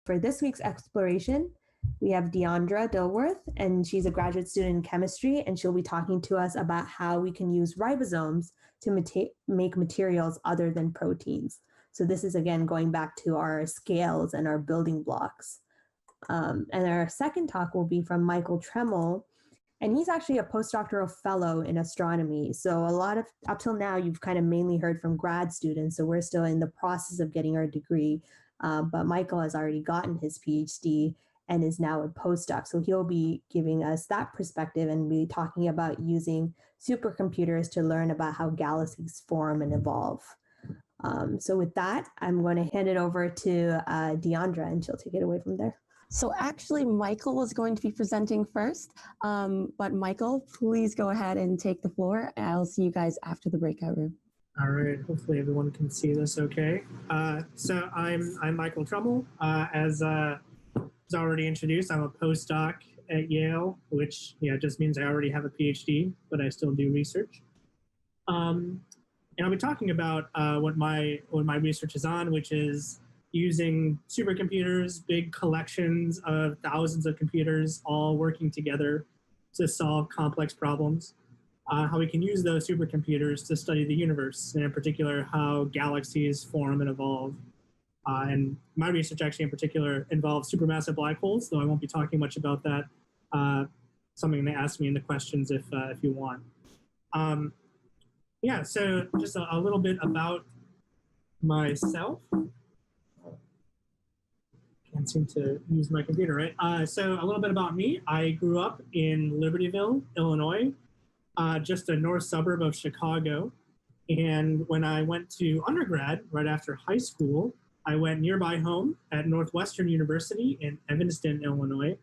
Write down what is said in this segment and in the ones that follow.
For this week's exploration, we have Diondra Dilworth, and she's a graduate student in chemistry, and she'll be talking to us about how we can use ribosomes to make materials other than proteins. So this is, again, going back to our scales and our building blocks. And our second talk will be from Michael Tremmel, and he's actually a postdoctoral fellow in astronomy. So up till now, you've kind of mainly heard from grad students, so we're still in the process of getting our degree. But Michael has already gotten his PhD and is now a postdoc. So he'll be giving us that perspective and be talking about using supercomputers to learn about how galaxies form and evolve. So with that, I'm going to hand it over to Diondra, and she'll take it away from there. So actually, Michael was going to be presenting first, but Michael, please go ahead and take the floor. I'll see you guys after the breakout room. All right. Hopefully everyone can see this okay. So I'm Michael Tremmel. As was already introduced, I'm a postdoc at Yale, which just means I already have a PhD, but I still do research. And I'll be talking about what my research is on, which is using supercomputers, big collections of thousands of computers all working together to solve complex problems. How we can use those supercomputers to study the universe, and in particular, how galaxies form and evolve. And my research actually in particular involves supermassive black holes, though I won't be talking much about that. Something they asked me in the questions if you want. So just a little bit about myself. Can't seem to use my computer, right? So a little bit about me. I grew up in Libertyville, Illinois, just a north suburb of Chicago. And when I went to undergrad, right after high school, I went nearby home at Northwestern University in Evanston, Illinois.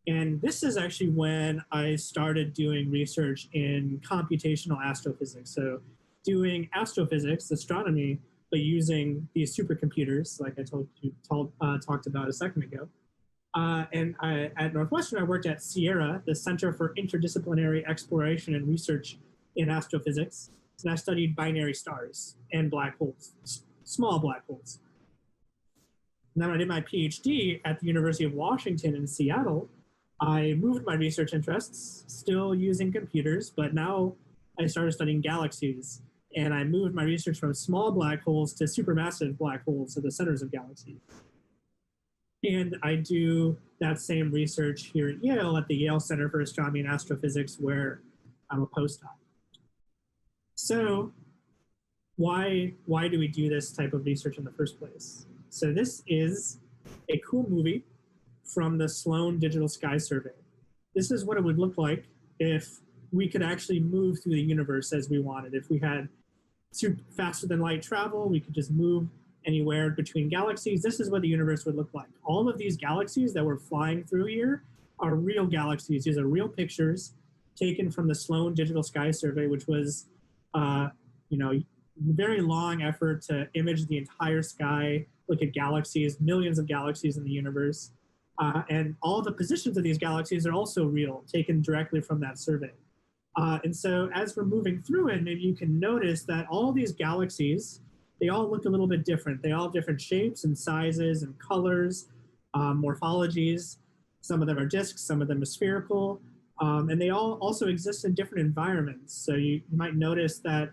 And this is actually when I started doing research in computational astrophysics. So doing astrophysics, astronomy, but using these supercomputers, like I talked about a second ago. And at Northwestern, I worked at Sierra, the Center for Interdisciplinary Exploration and Research in Astrophysics. And I studied binary stars and black holes, small black holes. And then when I did my PhD at the University of Washington in Seattle, I moved my research interests, still using computers, but now I started studying galaxies. And I moved my research from small black holes to supermassive black holes at the centers of galaxies. And I do that same research here at Yale at the Yale Center for Astronomy and Astrophysics, where I'm a postdoc. So why do we do this type of research in the first place? So this is a cool movie from the Sloan Digital Sky Survey. This is what it would look like if we could actually move through the universe as we wanted. If we had faster than light travel, we could just move anywhere between galaxies. This is what the universe would look like. All of these galaxies that we're flying through here are real galaxies. These are real pictures taken from the Sloan Digital Sky Survey, which was very long effort to image the entire sky, look at galaxies, millions of galaxies in the universe. And all the positions of these galaxies are also real, taken directly from that survey. And so as we're moving through it, maybe you can notice that all these galaxies, they all look a little bit different. They all have different shapes and sizes and colors, morphologies. Some of them are disks, some of them are spherical. And they all also exist in different environments. So you might notice that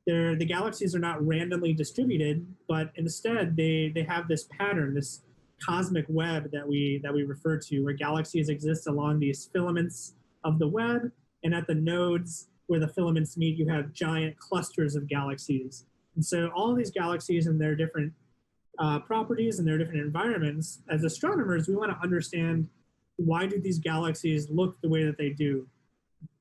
the galaxies are not randomly distributed, but instead they have this pattern, this cosmic web that we refer to, where galaxies exist along these filaments of the web, and at the nodes where the filaments meet, you have giant clusters of galaxies. And so all of these galaxies and their different properties and their different environments, as astronomers, we want to understand, why do these galaxies look the way that they do?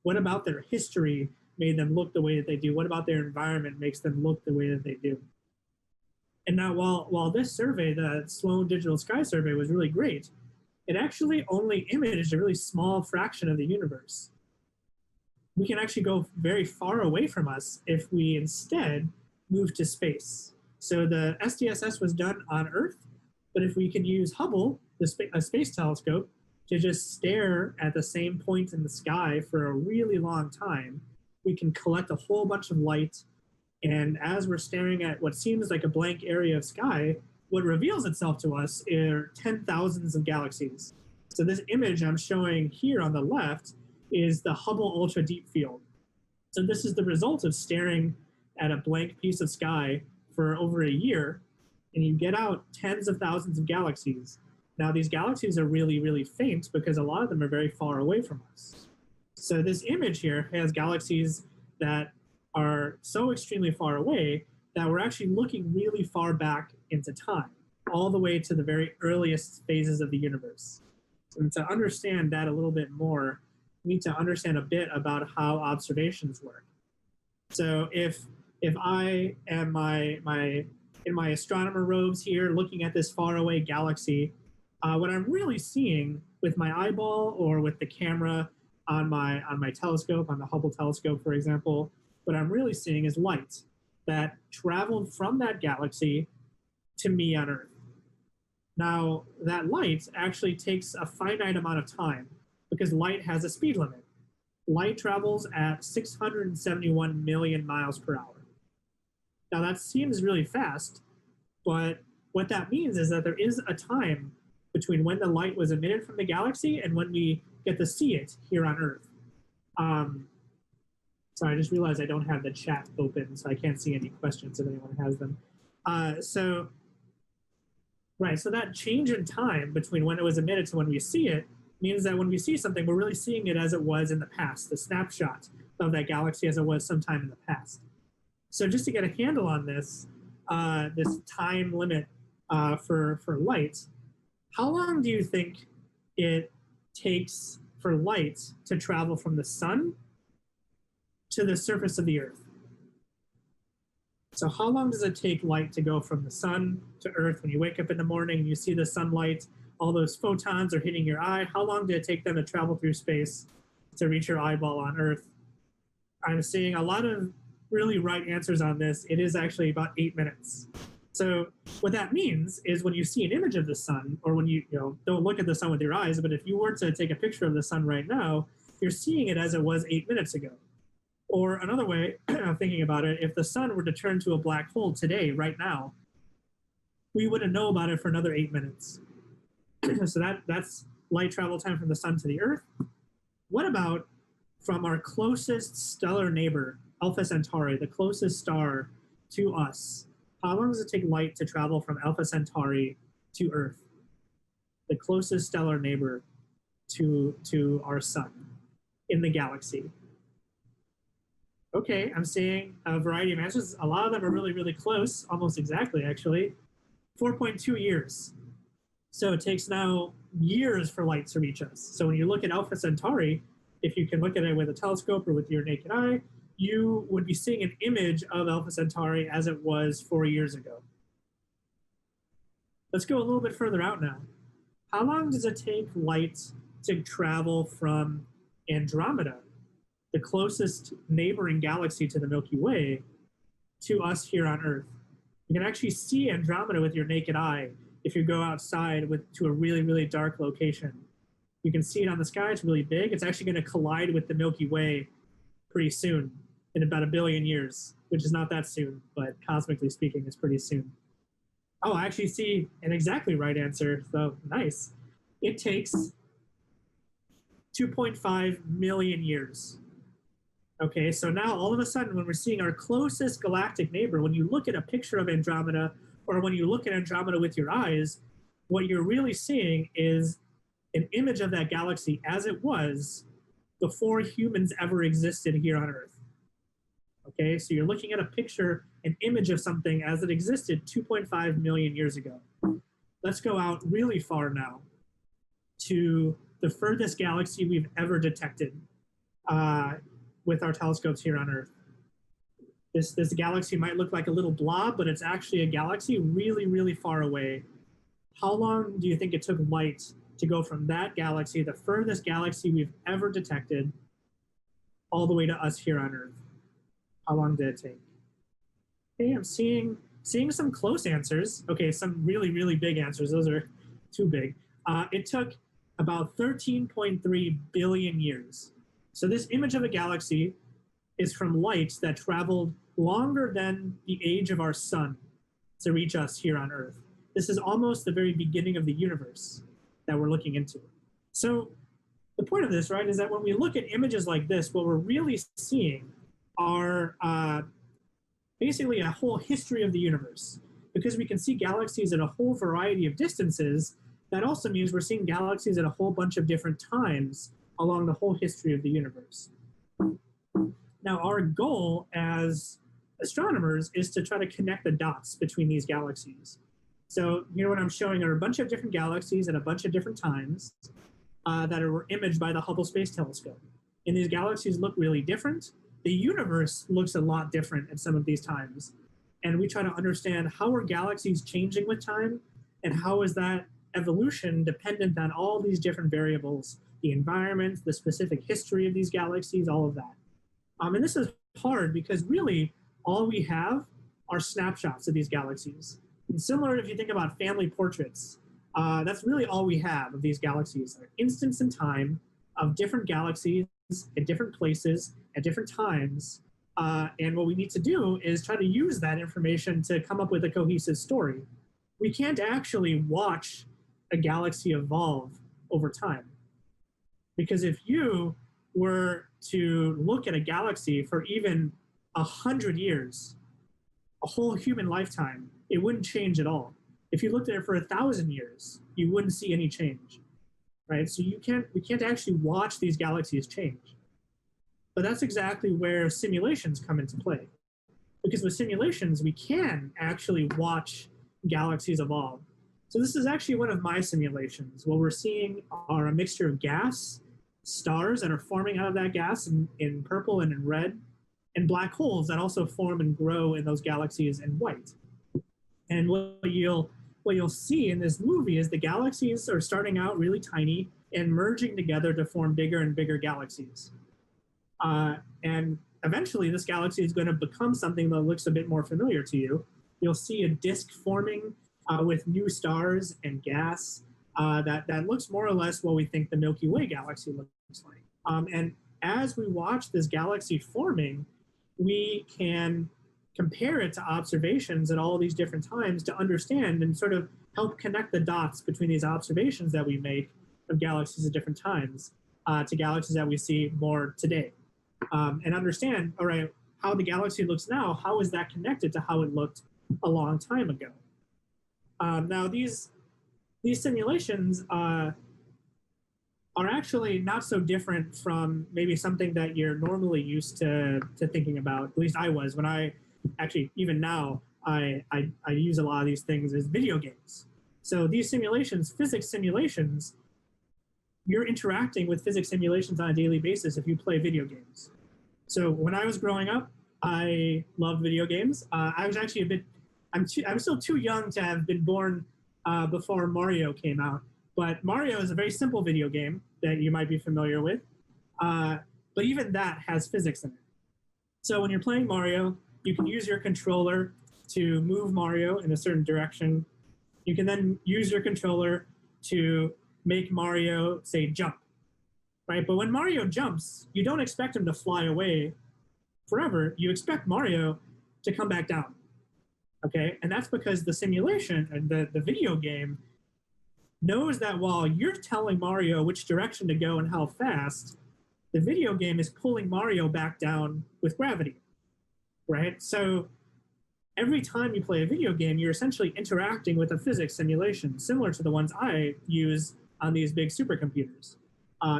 What about their history made them look the way that they do? What about their environment makes them look the way that they do? And now while this survey, the Sloan Digital Sky Survey, was really great, it actually only imaged a really small fraction of the universe. We can actually go very far away from us if we instead move to space. So the SDSS was done on Earth, but if we can use Hubble, a space telescope, to just stare at the same point in the sky for a really long time, we can collect a whole bunch of light. And as we're staring at what seems like a blank area of sky, what reveals itself to us are 10,000s of galaxies. So this image I'm showing here on the left is the Hubble Ultra Deep Field. So this is the result of staring at a blank piece of sky for over a year, and you get out tens of thousands of galaxies. Now, these galaxies are really, really faint because a lot of them are very far away from us. So this image here has galaxies that are so extremely far away that we're actually looking really far back into time, all the way to the very earliest phases of the universe. And to understand that a little bit more, we need to understand a bit about how observations work. So if I am in my astronomer robes here looking at this faraway galaxy, what I'm really seeing with my eyeball or with the camera on my telescope, on the Hubble telescope, for example, what I'm really seeing is light that traveled from that galaxy to me on Earth. Now, that light actually takes a finite amount of time because light has a speed limit. Light travels at 671 million miles per hour. Now, that seems really fast, but what that means is that there is a time between when the light was emitted from the galaxy and when we get to see it here on Earth. Sorry, I just realized I don't have the chat open, so I can't see any questions if anyone has them. So that change in time between when it was emitted to when we see it means that when we see something, we're really seeing it as it was in the past, the snapshot of that galaxy as it was sometime in the past. So just to get a handle on this, this time limit for light, how long do you think it takes for light to travel from the sun to the surface of the Earth? So how long does it take light to go from the sun to Earth? When you wake up in the morning and you see the sunlight, all those photons are hitting your eye. How long did it take them to travel through space to reach your eyeball on Earth? I'm seeing a lot of really right answers on this. It is actually about 8 minutes. So what that means is when you see an image of the sun, or when you don't look at the sun with your eyes, but if you were to take a picture of the sun right now, you're seeing it as it was 8 minutes ago. Or another way of thinking about it, if the sun were to turn to a black hole today, right now, we wouldn't know about it for another 8 minutes. So that's light travel time from the sun to the Earth. What about from our closest stellar neighbor, Alpha Centauri, the closest star to us? How long does it take light to travel from Alpha Centauri to Earth, the closest stellar neighbor to our sun in the galaxy? Okay, I'm seeing a variety of answers. A lot of them are really, really close, almost exactly, actually. 4.2 years. So it takes now years for light to reach us. So when you look at Alpha Centauri, if you can look at it with a telescope or with your naked eye, you would be seeing an image of Alpha Centauri as it was 4 years ago. Let's go a little bit further out now. How long does it take light to travel from Andromeda, the closest neighboring galaxy to the Milky Way, to us here on Earth? You can actually see Andromeda with your naked eye if you go outside to a really, really dark location. You can see it on the sky. It's really big. It's actually going to collide with the Milky Way pretty soon, in about 1 billion years, which is not that soon, but cosmically speaking, is pretty soon. Oh, I actually see an exactly right answer, so nice. It takes 2.5 million years. Okay, so now all of a sudden, when we're seeing our closest galactic neighbor, when you look at a picture of Andromeda, or when you look at Andromeda with your eyes, what you're really seeing is an image of that galaxy as it was before humans ever existed here on Earth. Okay, so you're looking at a picture, an image of something as it existed 2.5 million years ago. Let's go out really far now to the furthest galaxy we've ever detected with our telescopes here on Earth. This galaxy might look like a little blob, but it's actually a galaxy really, really far away. How long do you think it took light to go from that galaxy, the furthest galaxy we've ever detected, all the way to us here on Earth? How long did it take? Okay, I'm seeing some close answers. Okay, some really, really big answers. Those are too big. It took about 13.3 billion years. So this image of a galaxy is from light that traveled longer than the age of our sun to reach us here on Earth. this is almost the very beginning of the universe that we're looking into. So the point of this, right, is that when we look at images like this, what we're really seeing are basically a whole history of the universe. Because we can see galaxies at a whole variety of distances, that also means we're seeing galaxies at a whole bunch of different times along the whole history of the universe. Now, our goal as astronomers is to try to connect the dots between these galaxies. So here what I'm showing are a bunch of different galaxies at a bunch of different times that were imaged by the Hubble Space Telescope. And these galaxies look really different. The universe looks a lot different at some of these times. And we try to understand how are galaxies changing with time, and how is that evolution dependent on all these different variables, the environment, the specific history of these galaxies, all of that. And this is hard because really all we have are snapshots of these galaxies. And similar, if you think about family portraits, that's really all we have of these galaxies. They're instants in time of different galaxies at different places at different times. And what we need to do is try to use that information to come up with a cohesive story. We can't actually watch a galaxy evolve over time. Because if you were to look at a galaxy for even 100 years, a whole human lifetime, it wouldn't change at all. If you looked at it for 1,000 years, you wouldn't see any change, right? So we can't actually watch these galaxies change. But that's exactly where simulations come into play. Because with simulations, we can actually watch galaxies evolve. So this is actually one of my simulations. What we're seeing are a mixture of gas, stars that are forming out of that gas in purple and in red, and black holes that also form and grow in those galaxies in white. And what you'll see in this movie is the galaxies are starting out really tiny and merging together to form bigger and bigger galaxies. And eventually this galaxy is going to become something that looks a bit more familiar to you. You'll see a disk forming with new stars and gas that looks more or less what we think the Milky Way galaxy looks like. And as we watch this galaxy forming, we can compare it to observations at all these different times to understand and sort of help connect the dots between these observations that we make of galaxies at different times to galaxies that we see more today. And understand, all right, how the galaxy looks now, how is that connected to how it looked a long time ago? Now, these simulations are actually not so different from maybe something that you're normally used to thinking about. At least I was when I actually, even now, I use a lot of these things as video games. So these simulations, physics simulations, you're interacting with physics simulations on a daily basis if you play video games. So when I was growing up, I loved video games. I was actually I'm still too young to have been born before Mario came out. But Mario is a very simple video game that you might be familiar with. But even that has physics in it. So when you're playing Mario, you can use your controller to move Mario in a certain direction. You can then use your controller to make Mario, say, jump, right? But when Mario jumps, you don't expect him to fly away forever. You expect Mario to come back down, okay? And that's because the simulation and the video game knows that while you're telling Mario which direction to go and how fast, the video game is pulling Mario back down with gravity, right? So every time you play a video game, you're essentially interacting with a physics simulation, similar to the ones I use on these big supercomputers.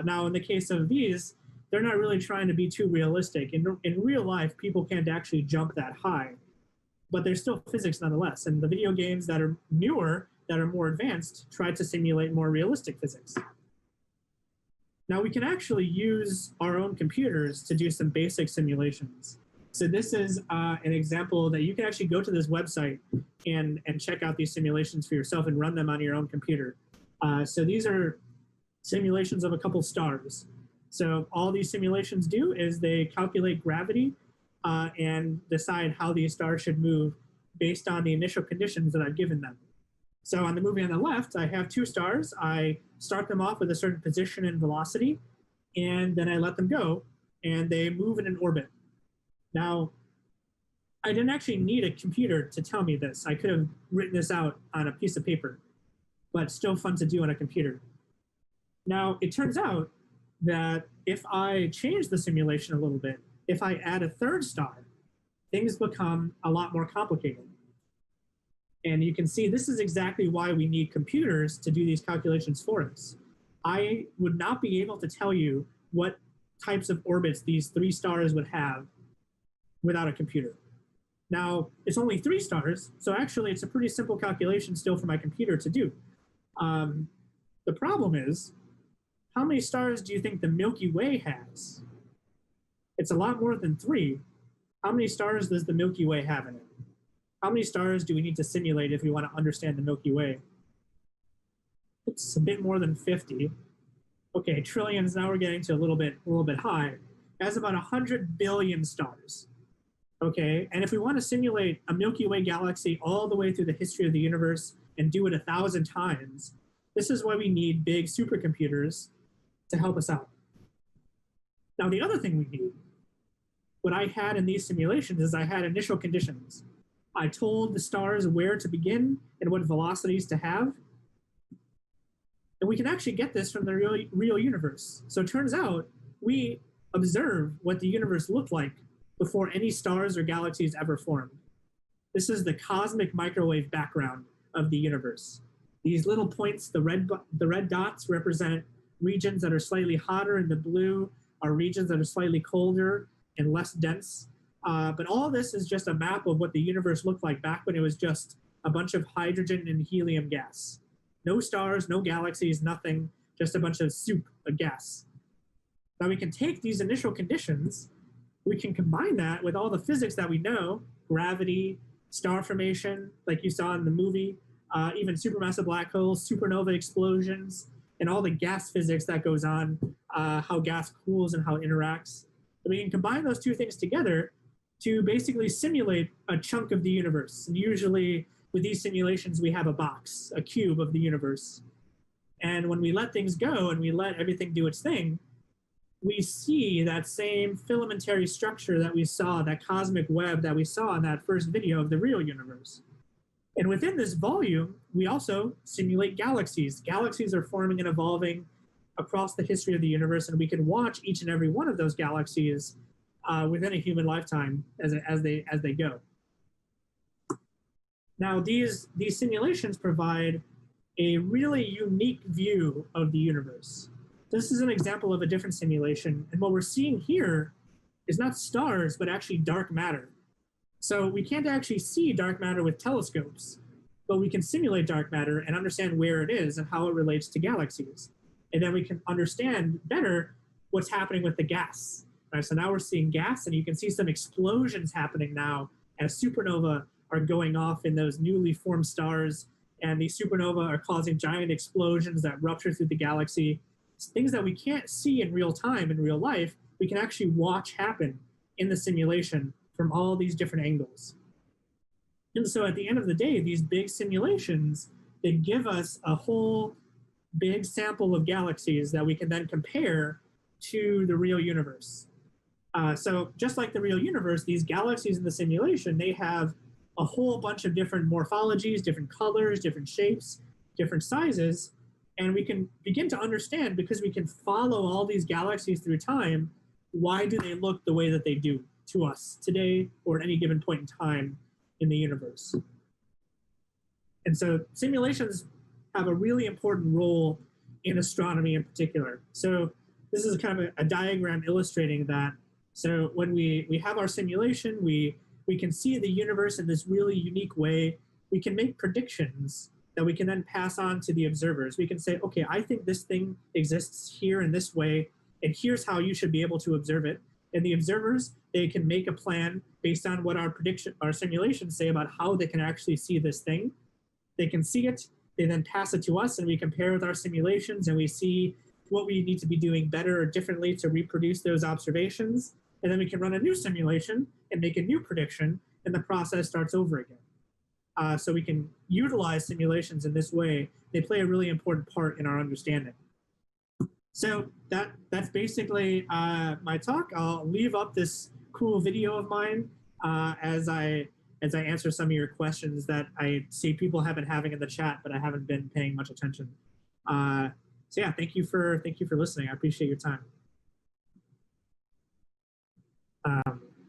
Now, in the case of these, they're not really trying to be too realistic. In real life, people can't actually jump that high, but there's still physics nonetheless. And the video games that are newer, that are more advanced, try to simulate more realistic physics. Now, we can actually use our own computers to do some basic simulations. So this is an example that you can actually go to this website and check out these simulations for yourself and run them on your own computer. So these are simulations of a couple stars. So all these simulations do is they calculate gravity and decide how these stars should move based on the initial conditions that I've given them. So on the movie on the left, I have two stars. I start them off with a certain position and velocity, and then I let them go, and they move in an orbit. Now, I didn't actually need a computer to tell me this. I could have written this out on a piece of paper, but still fun to do on a computer. Now, it turns out that if I change the simulation a little bit, if I add a third star, things become a lot more complicated. And you can see this is exactly why we need computers to do these calculations for us. I would not be able to tell you what types of orbits these 3 stars would have without a computer. Now, it's only 3 stars, so actually it's a pretty simple calculation still for my computer to do. The problem is, how many stars do you think the Milky Way has? It's a lot more than 3. How many stars does the Milky Way have in it? How many stars do we need to simulate if we want to understand the Milky Way? It's a bit more than 50. Okay, trillions, now we're getting to a little bit high. It has about 100 billion stars. Okay, and if we want to simulate a Milky Way galaxy all the way through the history of the universe and do it 1,000 times, this is why we need big supercomputers to help us out. Now, the other thing we need, what I had in these simulations is I had initial conditions. I told the stars where to begin and what velocities to have. And we can actually get this from the real universe. So it turns out we observe what the universe looked like before any stars or galaxies ever formed. This is the cosmic microwave background of the universe. These little points, the red dots represent regions that are slightly hotter, and the blue are regions that are slightly colder and less dense. But all this is just a map of what the universe looked like back when it was just a bunch of hydrogen and helium gas. No stars, no galaxies, nothing, just a bunch of soup of gas. Now we can take these initial conditions, we can combine that with all the physics that we know, gravity, star formation, like you saw in the movie, even supermassive black holes, supernova explosions, and all the gas physics that goes on, how gas cools and how it interacts. And we can combine those two things together to basically simulate a chunk of the universe. And usually with these simulations, we have a box, a cube of the universe. And when we let things go and we let everything do its thing, we see that same filamentary structure that we saw, that cosmic web that we saw in that first video of the real universe. And within this volume, we also simulate galaxies. Galaxies are forming and evolving across the history of the universe, and we can watch each and every one of those galaxies within a human lifetime as they go. Now, these simulations provide a really unique view of the universe. This is an example of a different simulation, and what we're seeing here is not stars, but actually dark matter. So we can't actually see dark matter with telescopes, but we can simulate dark matter and understand where it is and how it relates to galaxies. And then we can understand better what's happening with the gas. Right? So now we're seeing gas, and you can see some explosions happening now as supernova are going off in those newly formed stars, and these supernova are causing giant explosions that rupture through the galaxy. It's things that we can't see in real time, in real life, we can actually watch happen in the simulation from all these different angles. And so at the end of the day, these big simulations, they give us a whole big sample of galaxies that we can then compare to the real universe. So just like the real universe, these galaxies in the simulation, they have a whole bunch of different morphologies, different colors, different shapes, different sizes, and we can begin to understand, because we can follow all these galaxies through time, why do they look the way that they do to us today or at any given point in time in the universe. And so simulations have a really important role in astronomy in particular. So this is kind of a diagram illustrating that. So when we have our simulation, we can see the universe in this really unique way. We can make predictions that we can then pass on to the observers. We can say, okay, I think this thing exists here in this way, and here's how you should be able to observe it. And the observers, they can make a plan based on what our simulations say about how they can actually see this thing. They can see it, they then pass it to us, and we compare with our simulations, and we see what we need to be doing better or differently to reproduce those observations. And then we can run a new simulation and make a new prediction, and the process starts over again. So we can utilize simulations in this way. They play a really important part in our understanding. So that's basically my talk. I'll leave up this cool video of mine as I answer some of your questions that I see people have been having in the chat, but I haven't been paying much attention. So yeah, thank you for listening. I appreciate your time.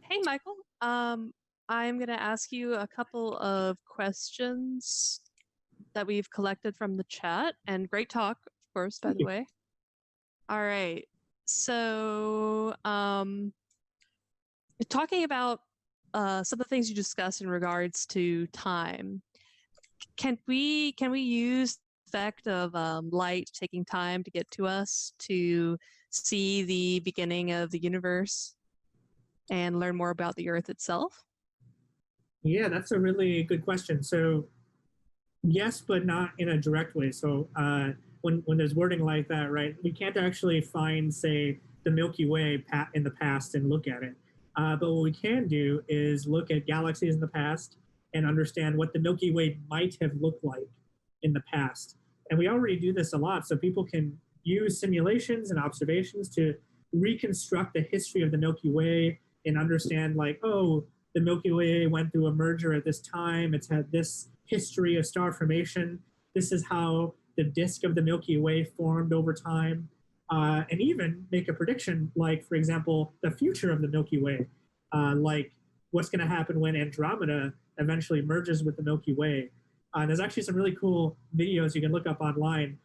Hey, Michael. I'm going to ask you a couple of questions that we've collected from the chat, and great talk, of course, by the way. All right. So, talking about some of the things you discussed in regards to time, can we use the effect of light taking time to get to us to see the beginning of the universe and learn more about the Earth itself? Yeah, that's a really good question. So yes, but not in a direct way. So when there's wording like that, right, we can't actually find, say, the Milky Way in the past and look at it. But what we can do is look at galaxies in the past and understand what the Milky Way might have looked like in the past. And we already do this a lot. So people can use simulations and observations to reconstruct the history of the Milky Way and understand, like, oh, the Milky Way went through a merger at this time. It's had this history of star formation. This is how the disk of the Milky Way formed over time. And even make a prediction, like, for example, the future of the Milky Way, like what's going to happen when Andromeda eventually merges with the Milky Way. There's actually some really cool videos you can look up online.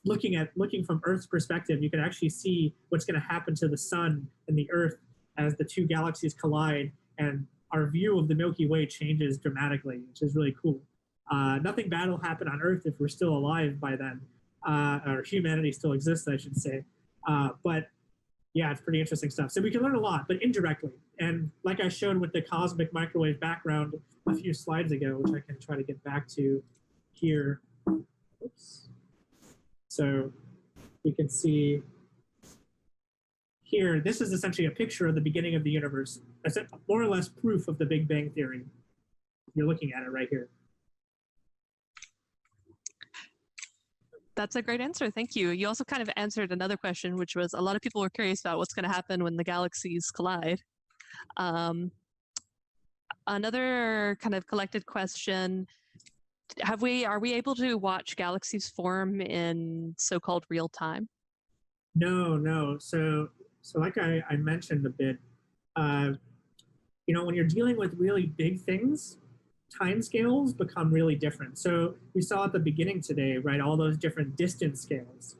Looking from Earth's perspective, you can actually see what's going to happen to the sun and the Earth as the two galaxies collide, and our view of the Milky Way changes dramatically, which is really cool. Nothing bad will happen on Earth if we're still alive by then, or humanity still exists, I should say. But yeah, it's pretty interesting stuff. So we can learn a lot, but indirectly. And like I showed with the cosmic microwave background a few slides ago, which I can try to get back to here. Oops. So you can see here, this is essentially a picture of the beginning of the universe. That's more or less proof of the Big Bang Theory. You're looking at it right here. That's a great answer. Thank you. You also kind of answered another question, which was a lot of people were curious about what's going to happen when the galaxies collide. Another kind of collected question, are we able to watch galaxies form in so-called real time? No. So like I mentioned a bit, when you're dealing with really big things, timescales become really different. So we saw at the beginning today, right, all those different distance scales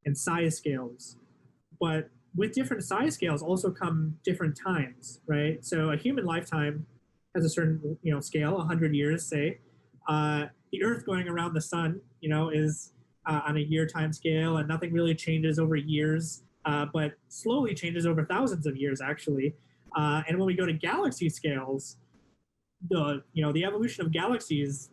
and size scales. But with different size scales also come different times, right? So a human lifetime has a certain, scale, 100 years, say. The Earth going around the sun, is on a year time scale, and nothing really changes over years, but slowly changes over thousands of years, actually. And when we go to galaxy scales, the evolution of galaxies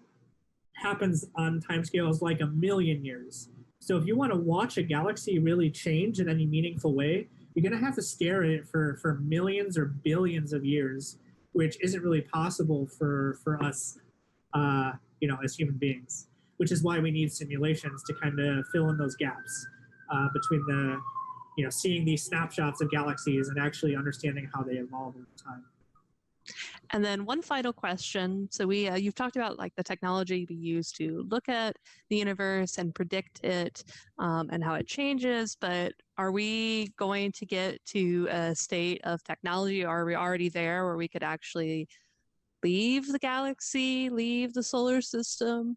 happens on timescales like 1 million years. So if you want to watch a galaxy really change in any meaningful way, you're going to have to stare at it for millions or billions of years, which isn't really possible for us, as human beings. Which is why we need simulations to kind of fill in those gaps between the, seeing these snapshots of galaxies and actually understanding how they evolve over time. And then one final question. So you've talked about like the technology we use to look at the universe and predict it and how it changes, but are we going to get to a state of technology, or are we already there where we could actually leave the galaxy, leave the solar system?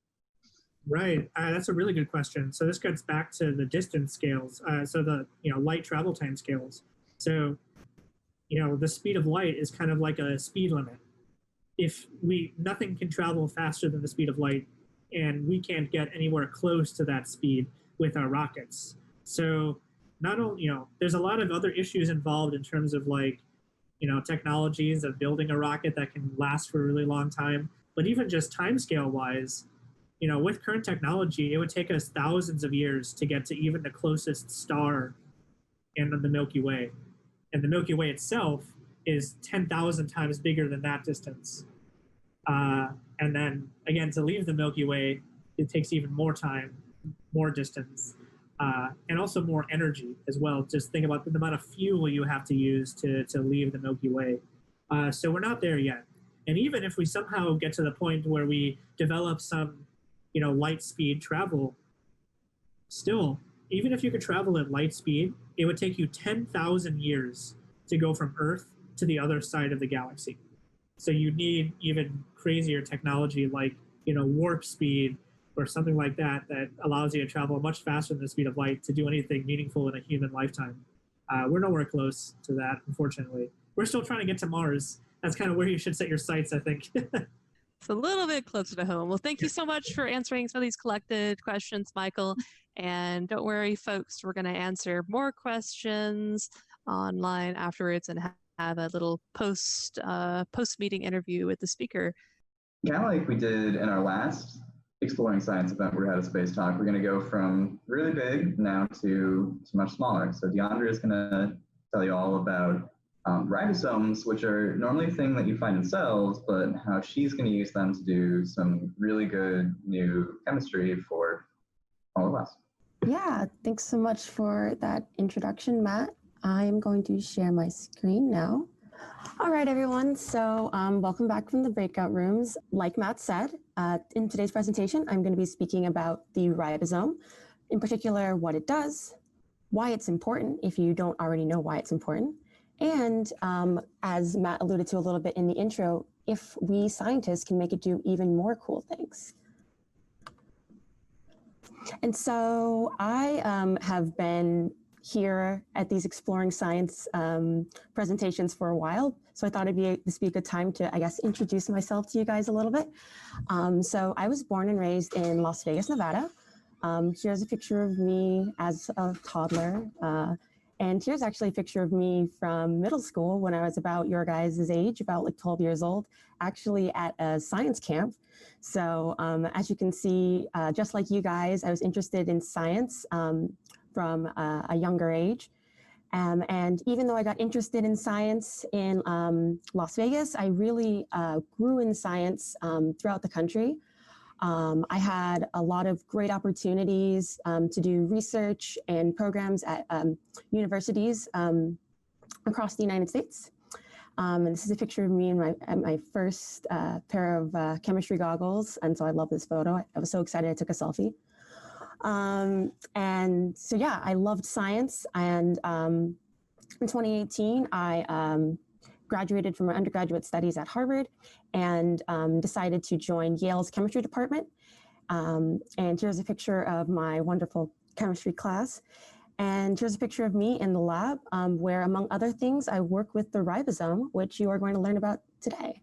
Right, that's a really good question. So this gets back to the distance scales. So the light travel time scales. So the speed of light is kind of like a speed limit. If nothing can travel faster than the speed of light, and we can't get anywhere close to that speed with our rockets. So not only, there's a lot of other issues involved in terms of like, technologies of building a rocket that can last for a really long time. But even just timescale wise, with current technology, it would take us thousands of years to get to even the closest star in the Milky Way. And the Milky Way itself is 10,000 times bigger than that distance. And then, again, to leave the Milky Way, it takes even more time, more distance, and also more energy as well. Just think about the amount of fuel you have to use to leave the Milky Way. So we're not there yet. And even if we somehow get to the point where we develop some, light speed travel, still, even if you could travel at light speed, it would take you 10,000 years to go from Earth to the other side of the galaxy. So you need even crazier technology like, warp speed or something like that allows you to travel much faster than the speed of light to do anything meaningful in a human lifetime. We're nowhere close to that, unfortunately. We're still trying to get to Mars. That's kind of where you should set your sights, I think. It's a little bit closer to home. Well, thank you so much for answering some of these collected questions, Michael. And don't worry, folks, we're going to answer more questions online afterwards and have a little post-meeting interview with the speaker. Kind of like we did in our last Exploring Science event where we had a space talk, we're going to go from really big now to much smaller. So Diondra is going to tell you all about ribosomes, which are normally a thing that you find in cells, but how she's going to use them to do some really good new chemistry for all of us. Yeah, thanks so much for that introduction, Matt. I'm going to share my screen now. All right, everyone. So welcome back from the breakout rooms. Like Matt said, in today's presentation, I'm going to be speaking about the ribosome, in particular, what it does, why it's important, if you don't already know why it's important, and as Matt alluded to a little bit in the intro, if we scientists can make it do even more cool things. And so I have been here at these Exploring Science presentations for a while. So I thought this would be a good time to, I guess, introduce myself to you guys a little bit. So I was born and raised in Las Vegas, Nevada. Here's a picture of me as a toddler. And here's actually a picture of me from middle school when I was about your guys' age, about like 12 years old, actually at a science camp. So as you can see, just like you guys, I was interested in science from a younger age. And even though I got interested in science in Las Vegas, I really grew in science throughout the country. I had a lot of great opportunities to do research and programs at universities across the United States. And this is a picture of me in my first pair of chemistry goggles. And so I love this photo. I was so excited I took a selfie. And so, yeah, I loved science. And in 2018, I graduated from my undergraduate studies at Harvard and decided to join Yale's chemistry department. And here's a picture of my wonderful chemistry class. And here's a picture of me in the lab where, among other things, I work with the ribosome, which you are going to learn about today.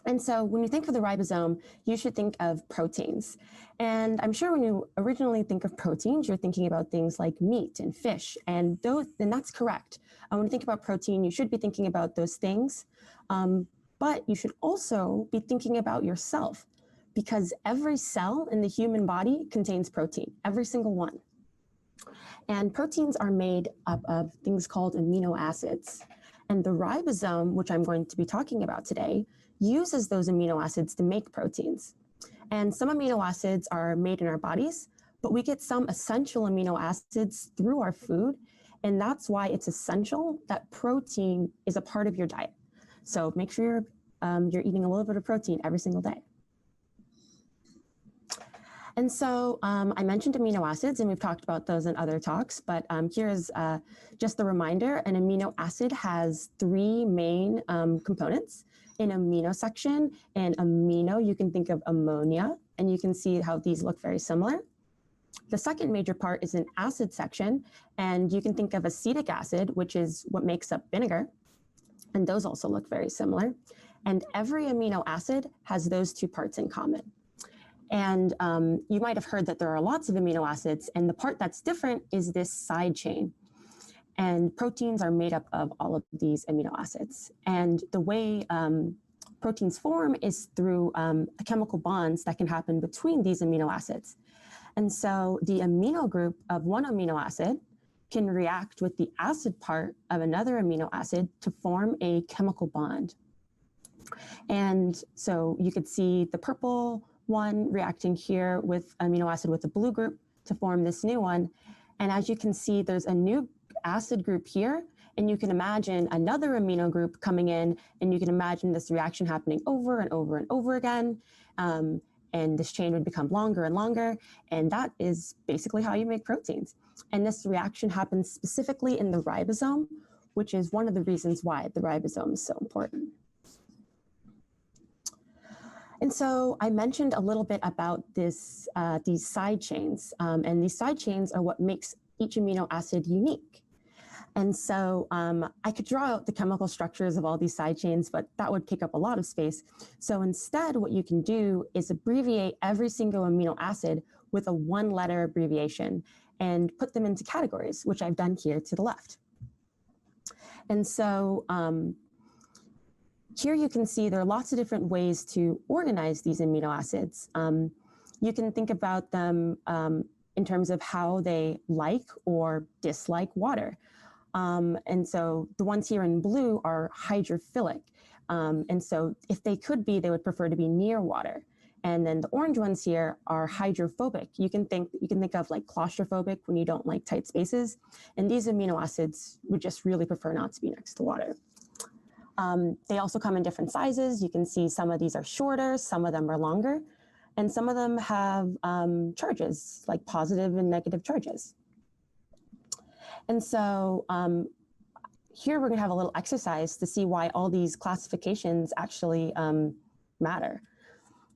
And so when you think of the ribosome, you should think of proteins. And I'm sure when you originally think of proteins, you're thinking about things like meat and fish, and that's correct. When you think about protein, you should be thinking about those things, but you should also be thinking about yourself, because every cell in the human body contains protein, every single one. And proteins are made up of things called amino acids. And the ribosome, which I'm going to be talking about today, uses those amino acids to make proteins. And some amino acids are made in our bodies, but we get some essential amino acids through our food. And that's why it's essential that protein is a part of your diet. So make sure you're eating a little bit of protein every single day. And so I mentioned amino acids, and we've talked about those in other talks, but here's just the reminder. An amino acid has three main components. In amino section, and amino, you can think of ammonia, and you can see how these look very similar. The second major part is an acid section, and you can think of acetic acid, which is what makes up vinegar, and those also look very similar. And every amino acid has those two parts in common. And you might have heard that there are lots of amino acids, and the part that's different is this side chain. And proteins are made up of all of these amino acids. And the way proteins form is through the chemical bonds that can happen between these amino acids. And so the amino group of one amino acid can react with the acid part of another amino acid to form a chemical bond. And so you could see the purple one reacting here with amino acid with the blue group to form this new one. And as you can see, there's a new acid group here, And you can imagine another amino group coming in, and you can imagine this reaction happening over and over and over again. And this chain would become longer and longer. And that is basically how you make proteins. And this reaction happens specifically in the ribosome, which is one of the reasons why the ribosome is so important. And so I mentioned a little bit about these side chains, and these side chains are what makes each amino acid unique. And so I could draw out the chemical structures of all these side chains, but that would take up a lot of space. So instead, what you can do is abbreviate every single amino acid with a one-letter abbreviation and put them into categories, which I've done here to the left. And so here you can see there are lots of different ways to organize these amino acids. You can think about them in terms of how they like or dislike water. And so the ones here in blue are hydrophilic. And so if they could be, they would prefer to be near water. And then the orange ones here are hydrophobic. You can think of like claustrophobic when you don't like tight spaces. And these amino acids would just really prefer not to be next to water. They also come in different sizes. You can see some of these are shorter, some of them are longer, and some of them have charges, like positive and negative charges. And so here we're going to have a little exercise to see why all these classifications actually matter.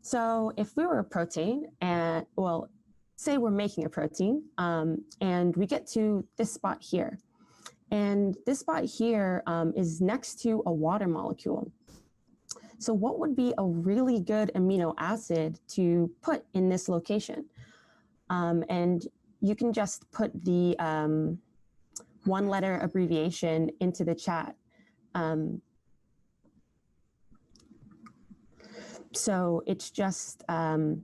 So if we were a protein, and well, say we're making a protein, and we get to this spot here. And this spot here is next to a water molecule. So what would be a really good amino acid to put in this location? And you can just put the one-letter abbreviation into the chat. So it's just any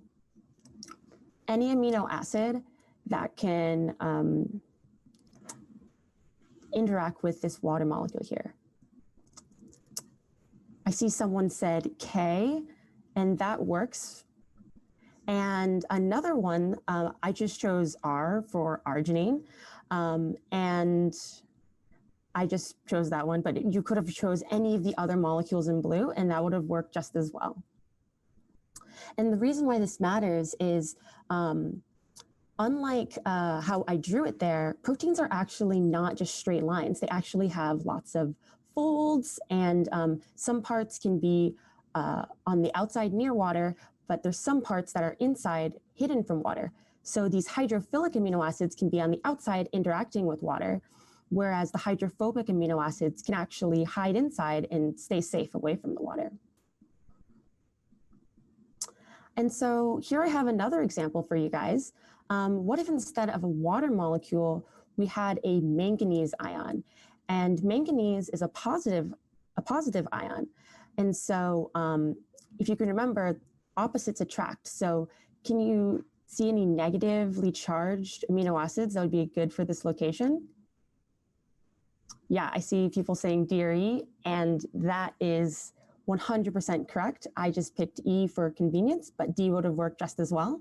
amino acid that can interact with this water molecule here. I see someone said K, and that works. And another one, I just chose R for arginine, and I just chose that one, but you could have chose any of the other molecules in blue, and that would have worked just as well. And the reason why this matters is, unlike how I drew it there, proteins are actually not just straight lines. They actually have lots of folds, and some parts can be on the outside near water, but there's some parts that are inside hidden from water. So these hydrophilic amino acids can be on the outside interacting with water, whereas the hydrophobic amino acids can actually hide inside and stay safe away from the water. And so here I have another example for you guys. What if instead of a water molecule, we had a manganese ion? And manganese is a positive ion. And so if you can remember, opposites attract. So can you see any negatively charged amino acids that would be good for this location? Yeah, I see people saying DRE, and that is 100% correct. I just picked E for convenience, but D would have worked just as well.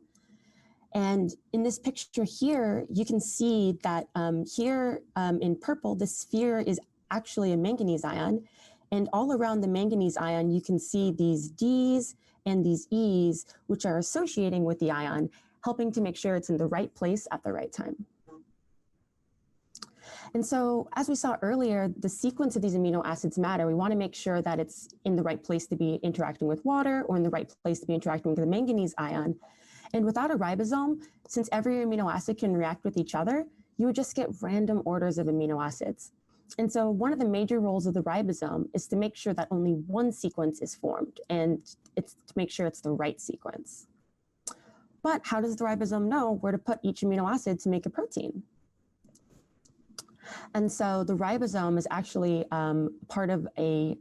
And in this picture here, you can see that here in purple, the sphere is actually a manganese ion. And all around the manganese ion, you can see these Ds and these Es, which are associating with the ion, helping to make sure it's in the right place at the right time. And so, as we saw earlier, the sequence of these amino acids matter. We want to make sure that it's in the right place to be interacting with water, or in the right place to be interacting with the manganese ion. And without a ribosome, since every amino acid can react with each other, you would just get random orders of amino acids. And so one of the major roles of the ribosome is to make sure that only one sequence is formed, and it's to make sure it's the right sequence. But how does the ribosome know where to put each amino acid to make a protein? And so the ribosome is actually part of a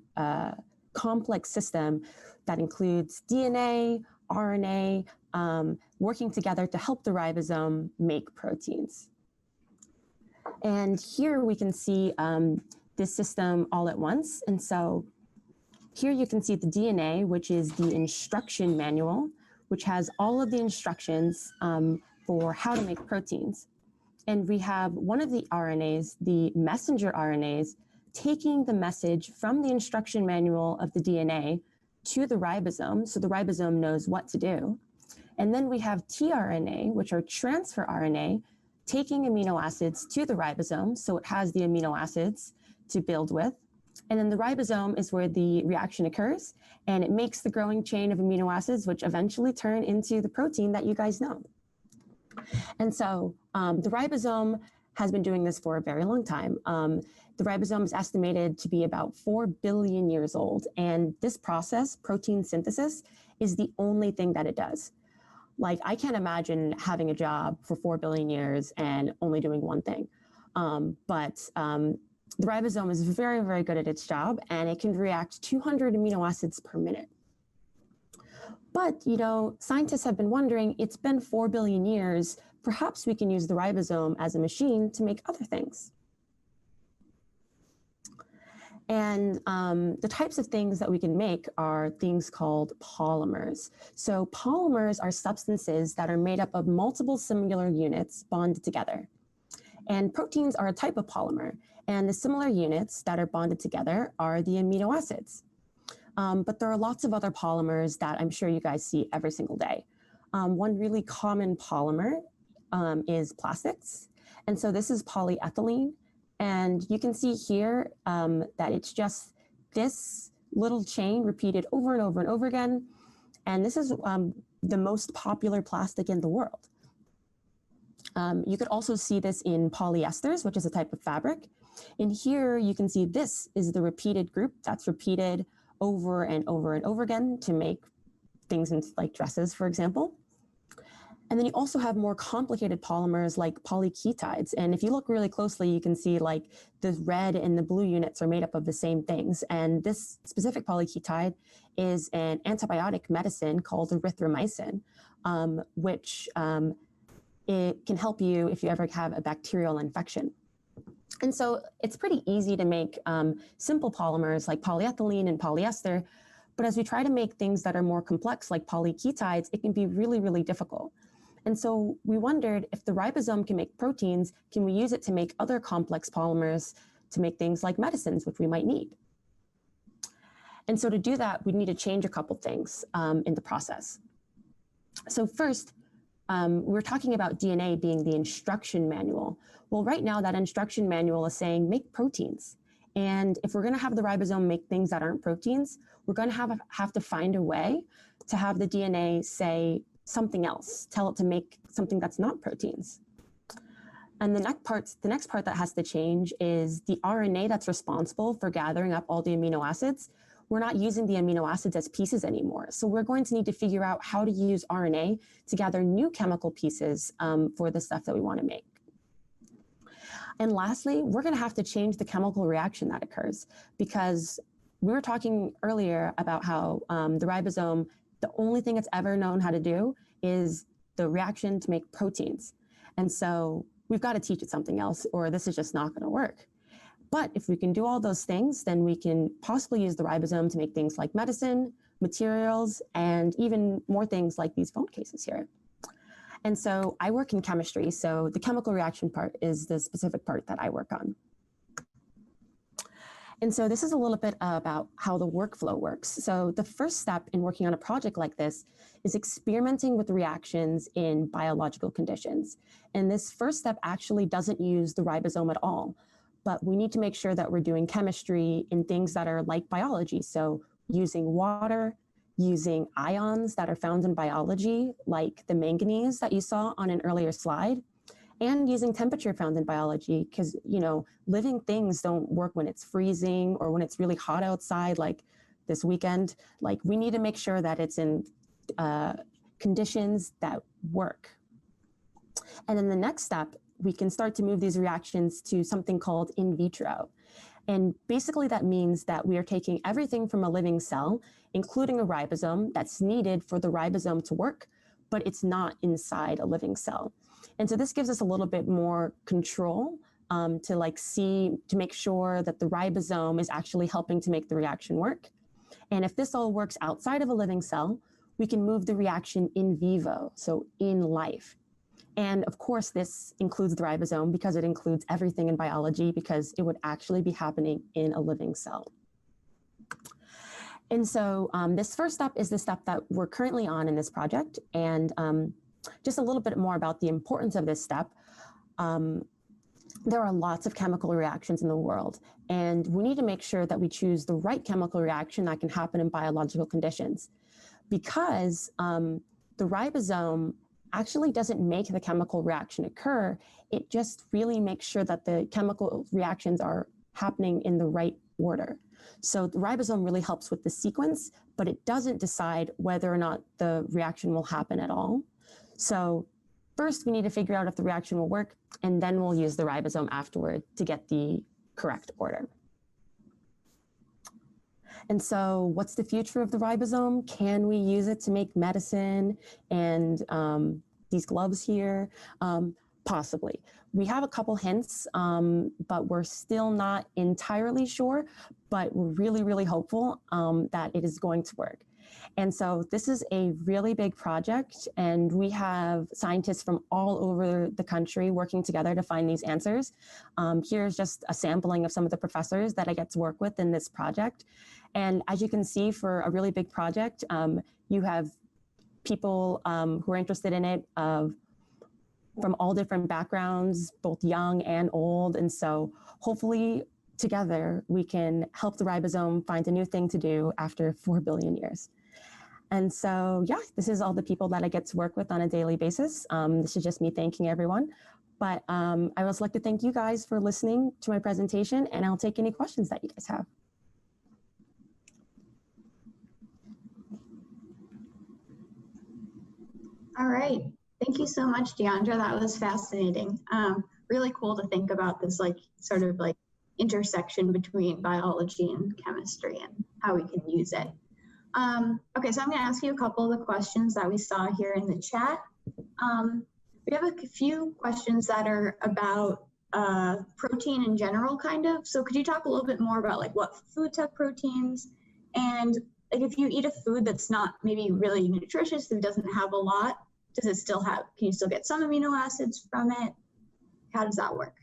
complex system that includes DNA, RNA, working together to help the ribosome make proteins. And here we can see this system all at once. And so here you can see the DNA, which is the instruction manual, which has all of the instructions for how to make proteins. And we have one of the RNAs, the messenger RNAs, taking the message from the instruction manual of the DNA to the ribosome, so the ribosome knows what to do. And then we have tRNA, which are transfer RNA, taking amino acids to the ribosome, so it has the amino acids to build with. And then the ribosome is where the reaction occurs, and it makes the growing chain of amino acids, which eventually turn into the protein that you guys know. And so the ribosome has been doing this for a very long time. The ribosome is estimated to be about 4 billion years old. And this process, protein synthesis, is the only thing that it does. Like, I can't imagine having a job for 4 billion years and only doing one thing. But the ribosome is very, very good at its job, and it can react 200 amino acids per minute. But, you know, scientists have been wondering, it's been 4 billion years, perhaps we can use the ribosome as a machine to make other things. And the types of things that we can make are things called polymers. So polymers are substances that are made up of multiple similar units bonded together. And proteins are a type of polymer. And the similar units that are bonded together are the amino acids. But there are lots of other polymers that I'm sure you guys see every single day. One really common polymer is plastics. And so this is polyethylene. And you can see here that it's just this little chain repeated over and over and over again. And this is the most popular plastic in the world. You could also see this in polyesters, which is a type of fabric. And here you can see this is the repeated group that's repeated over and over and over again to make things like dresses, for example. And then you also have more complicated polymers like polyketides. And if you look really closely, you can see like the red and the blue units are made up of the same things. And this specific polyketide is an antibiotic medicine called erythromycin, which it can help you if you ever have a bacterial infection. And so it's pretty easy to make simple polymers like polyethylene and polyester. But as we try to make things that are more complex like polyketides, it can be really, really difficult. And so we wondered, if the ribosome can make proteins, can we use it to make other complex polymers to make things like medicines, which we might need? And so to do that, we need to change a couple things in the process. So first, we're talking about DNA being the instruction manual. Well, right now that instruction manual is saying make proteins. And if we're going to have the ribosome make things that aren't proteins, we're going to have to find a way to have the DNA say something else, tell it to make something that's not proteins. And the next part that has to change is the RNA that's responsible for gathering up all the amino acids. We're not using the amino acids as pieces anymore. So we're going to need to figure out how to use RNA to gather new chemical pieces for the stuff that we want to make. And lastly, we're going to have to change the chemical reaction that occurs, because we were talking earlier about how the ribosome, the only thing it's ever known how to do is the reaction to make proteins. And so we've got to teach it something else, or this is just not going to work. But if we can do all those things, then we can possibly use the ribosome to make things like medicine, materials, and even more things like these phone cases here. And so I work in chemistry, so the chemical reaction part is the specific part that I work on. And so this is a little bit about how the workflow works. So the first step in working on a project like this is experimenting with reactions in biological conditions. And this first step actually doesn't use the ribosome at all, but we need to make sure that we're doing chemistry in things that are like biology. So using water, using ions that are found in biology, like the manganese that you saw on an earlier slide, and using temperature found in biology, because, you know, living things don't work when it's freezing or when it's really hot outside, like this weekend. Like, we need to make sure that it's in conditions that work. And then the next step, we can start to move these reactions to something called in vitro. And basically that means that we are taking everything from a living cell, including a ribosome that's needed for the ribosome to work, but it's not inside a living cell. And so this gives us a little bit more control to make sure that the ribosome is actually helping to make the reaction work. And if this all works outside of a living cell, we can move the reaction in vivo, so in life. And of course, this includes the ribosome because it includes everything in biology, because it would actually be happening in a living cell. And so this first step is the step that we're currently on in this project. And just a little bit more about the importance of this step. There are lots of chemical reactions in the world, and we need to make sure that we choose the right chemical reaction that can happen in biological conditions, because the ribosome actually doesn't make the chemical reaction occur. It just really makes sure that the chemical reactions are happening in the right order. So the ribosome really helps with the sequence, but it doesn't decide whether or not the reaction will happen at all. So first, we need to figure out if the reaction will work, and then we'll use the ribosome afterward to get the correct order. And so what's the future of the ribosome? Can we use it to make medicine and these gloves here? Possibly. We have a couple hints, but we're still not entirely sure, but we're really, really hopeful that it is going to work. And so this is a really big project, and we have scientists from all over the country working together to find these answers. Here's just a sampling of some of the professors that I get to work with in this project. And as you can see, for a really big project, you have people who are interested in it from all different backgrounds, both young and old. And so hopefully together we can help the ribosome find a new thing to do after 4 billion years. And so, yeah, this is all the people that I get to work with on a daily basis. This is just me thanking everyone. But I would also like to thank you guys for listening to my presentation, and I'll take any questions that you guys have. All right. Thank you so much, Diondra. That was fascinating. Really cool to think about this sort of intersection between biology and chemistry and how we can use it. Okay, so I'm going to ask you a couple of the questions that we saw here in the chat. We have a few questions that are about protein in general, kind of. So could you talk a little bit more about what foods have proteins, and if you eat a food that's not maybe really nutritious, that doesn't have a lot, can you still get some amino acids from it? How does that work?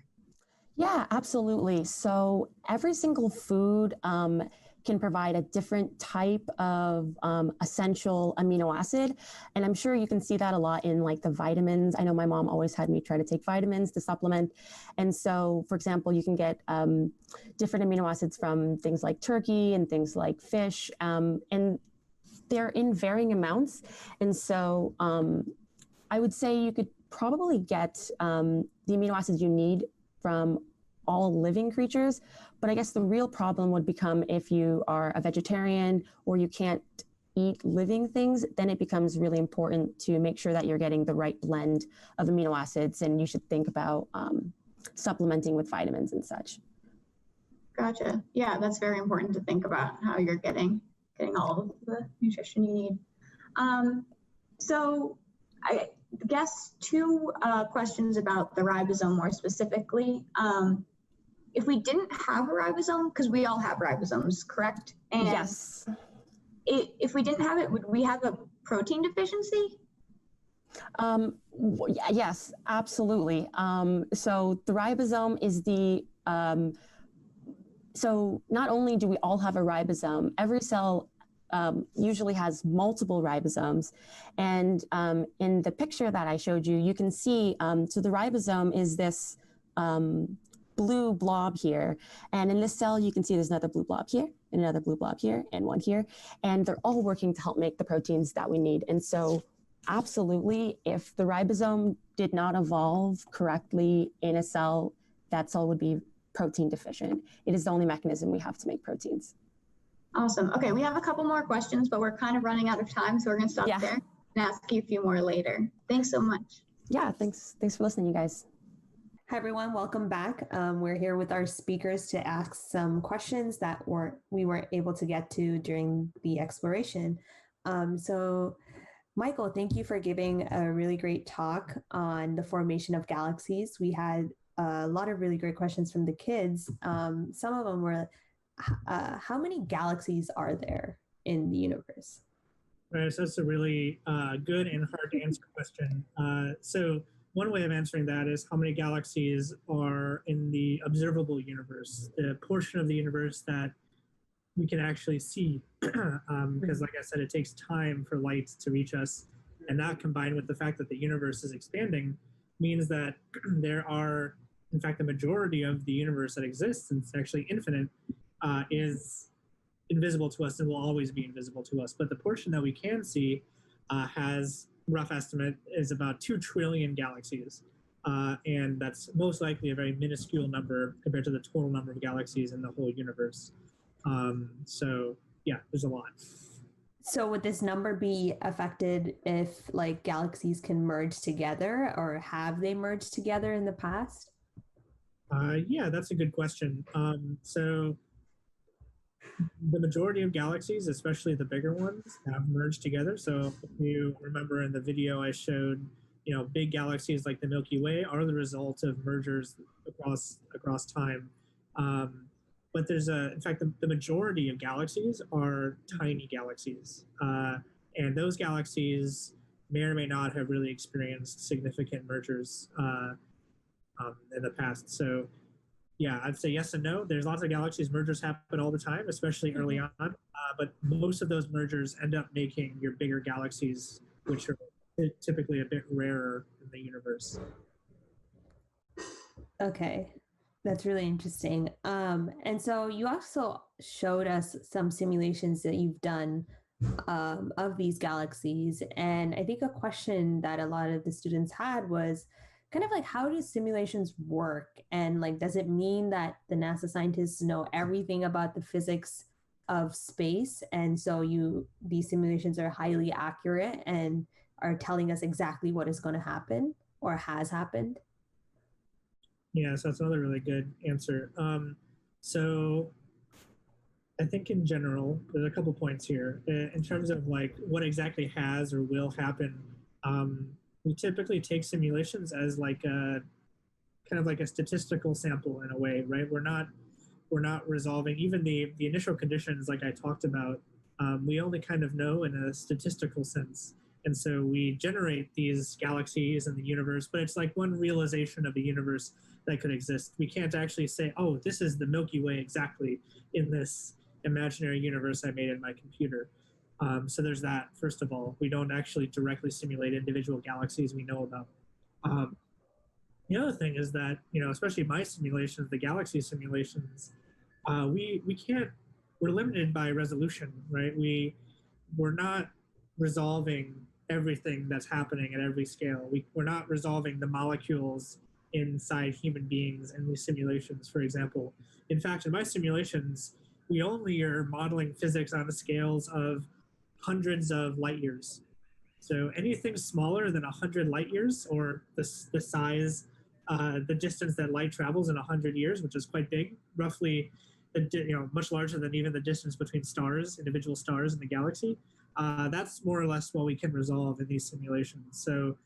Yeah, absolutely. So every single food can provide a different type of essential amino acid. And I'm sure you can see that a lot in the vitamins. I know my mom always had me try to take vitamins to supplement. And so, for example, you can get different amino acids from things like turkey and things like fish. And they're in varying amounts. And so I would say you could probably get the amino acids you need from all living creatures. But I guess the real problem would become if you are a vegetarian or you can't eat living things, then it becomes really important to make sure that you're getting the right blend of amino acids, and you should think about supplementing with vitamins and such. Gotcha. Yeah, that's very important to think about how you're getting all of the nutrition you need. So I guess two questions about the ribosome more specifically. If we didn't have a ribosome, because we all have ribosomes, correct? And yes. If we didn't have it, would we have a protein deficiency? Yes, absolutely. So the ribosome is so not only do we all have a ribosome, every cell usually has multiple ribosomes. And in the picture that I showed you, you can see, so the ribosome is this blue blob here. And in this cell, you can see there's another blue blob here, and another blue blob here, and one here. And they're all working to help make the proteins that we need. And so absolutely, if the ribosome did not evolve correctly in a cell, that cell would be protein deficient. It is the only mechanism we have to make proteins. Awesome. Okay, we have a couple more questions, but we're kind of running out of time, so we're going to stop there and ask you a few more later. Thanks so much. Yeah, thanks for listening, you guys. Hi, everyone. Welcome back. We're here with our speakers to ask some questions that we weren't able to get to during the exploration. So, Michael, thank you for giving a really great talk on the formation of galaxies. We had a lot of really great questions from the kids. Some of them were, how many galaxies are there in the universe? Right, so that's a really good and hard to answer question. So one way of answering that is how many galaxies are in the observable universe, the portion of the universe that we can actually see. Because like I said, it takes time for light to reach us. And that combined with the fact that the universe is expanding means that there are, in fact, the majority of the universe that exists, and it's actually infinite, is invisible to us and will always be invisible to us. But the portion that we can see has, rough estimate, is about 2 trillion galaxies. And that's most likely a very minuscule number compared to the total number of galaxies in the whole universe. So yeah, there's a lot. So would this number be affected if like galaxies can merge together, or have they merged together in the past? Yeah, that's a good question. So the majority of galaxies, especially the bigger ones, have merged together. So if you remember in the video I showed, big galaxies like the Milky Way are the result of mergers across time. But there's in fact, the majority of galaxies are tiny galaxies. And those galaxies may or may not have really experienced significant mergers in the past. So yeah, I'd say yes and no. There's lots of galaxies. Mergers happen all the time, especially early on. But most of those mergers end up making your bigger galaxies, which are typically a bit rarer in the universe. Okay, that's really interesting. And so you also showed us some simulations that you've done of these galaxies. And I think a question that a lot of the students had was kind of like, how do simulations work? And like, does it mean that the NASA scientists know everything about the physics of space? And so these simulations are highly accurate and are telling us exactly what is going to happen or has happened? Yeah, so that's another really good answer. So I think in general, there's a couple points here. In terms of like what exactly has or will happen, we typically take simulations as like a kind of like a statistical sample in a way, right? We're not resolving even the initial conditions like I talked about. We only kind of know in a statistical sense. And so we generate these galaxies in the universe, but it's like one realization of the universe that could exist. We can't actually say, oh, this is the Milky Way exactly in this imaginary universe I made in my computer. So there's that, first of all. We don't actually directly simulate individual galaxies we know about. The other thing is that, especially my simulations, the galaxy simulations, we're limited by resolution, right? We're not resolving everything that's happening at every scale. We're not resolving the molecules inside human beings in these simulations, for example. In fact, in my simulations, we only are modeling physics on the scales of hundreds of light years. So anything smaller than 100 light years, or the size, the distance that light travels in 100 years, which is quite big, roughly, much larger than even the distance between stars, individual stars in the galaxy. That's more or less what we can resolve in these simulations. So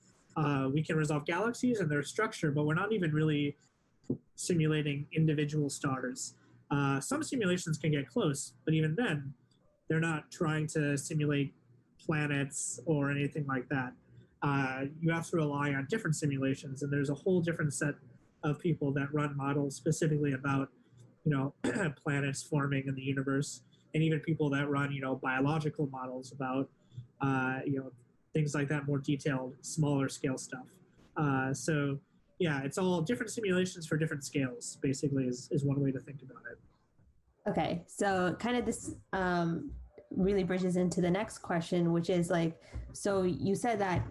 we can resolve galaxies and their structure, but we're not even really simulating individual stars. Some simulations can get close, but even then, they're not trying to simulate planets or anything like that. You have to rely on different simulations, and there's a whole different set of people that run models specifically about, planets forming in the universe, and even people that run, biological models about, things like that, more detailed, smaller scale stuff. So yeah, it's all different simulations for different scales, basically, is one way to think about it. Okay, so kind of this really bridges into the next question, which is like, so you said that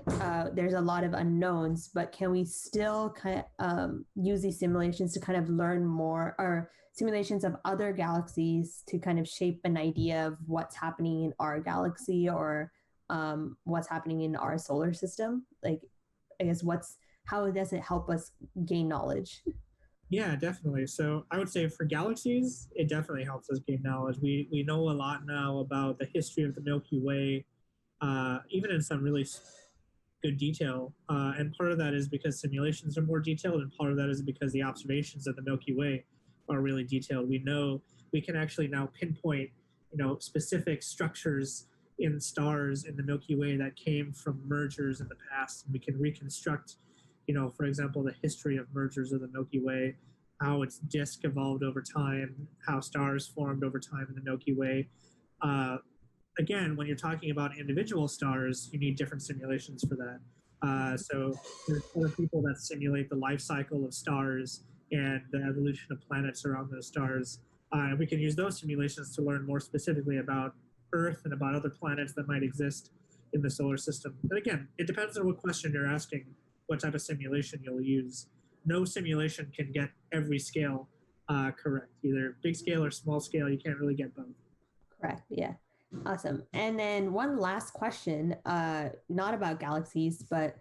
there's a lot of unknowns, but can we still kind of use these simulations to kind of learn more, or simulations of other galaxies to kind of shape an idea of what's happening in our galaxy, or what's happening in our solar system? Like, I guess how does it help us gain knowledge? Yeah, definitely. So I would say for galaxies, it definitely helps us gain knowledge. We know a lot now about the history of the Milky Way, even in some really good detail. And part of that is because simulations are more detailed, and part of that is because the observations of the Milky Way are really detailed. We know we can actually now pinpoint, specific structures in stars in the Milky Way that came from mergers in the past, and we can reconstruct for example, the history of mergers of the Milky Way, how its disk evolved over time, how stars formed over time in the Milky Way. Again, when you're talking about individual stars, you need different simulations for that. So there's other people that simulate the life cycle of stars and the evolution of planets around those stars. And we can use those simulations to learn more specifically about Earth and about other planets that might exist in the solar system. But again, it depends on what question you're asking, what type of simulation you'll use. No simulation can get every scale correct, either big scale or small scale. You can't really get both. Correct. Yeah. Awesome. And then one last question, not about galaxies, but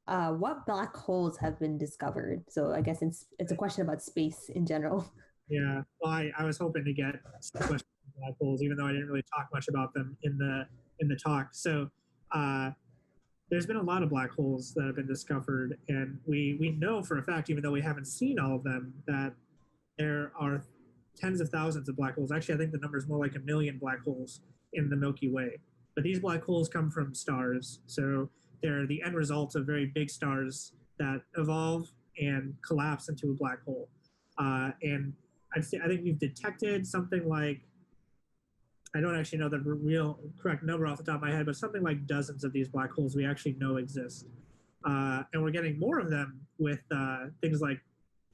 what black holes have been discovered? So I guess it's a question about space in general. Yeah. Well, I was hoping to get some questions on black holes, even though I didn't really talk much about them in the talk. So there's been a lot of black holes that have been discovered, and we know for a fact, even though we haven't seen all of them, that there are tens of thousands of black holes. Actually, I think the number is more like 1 million black holes in the Milky Way. But these black holes come from stars. So they're the end result of very big stars that evolve and collapse into a black hole. And I think we've detected something like, I don't actually know the real correct number off the top of my head, but something like dozens of these black holes we actually know exist. And we're getting more of them with things like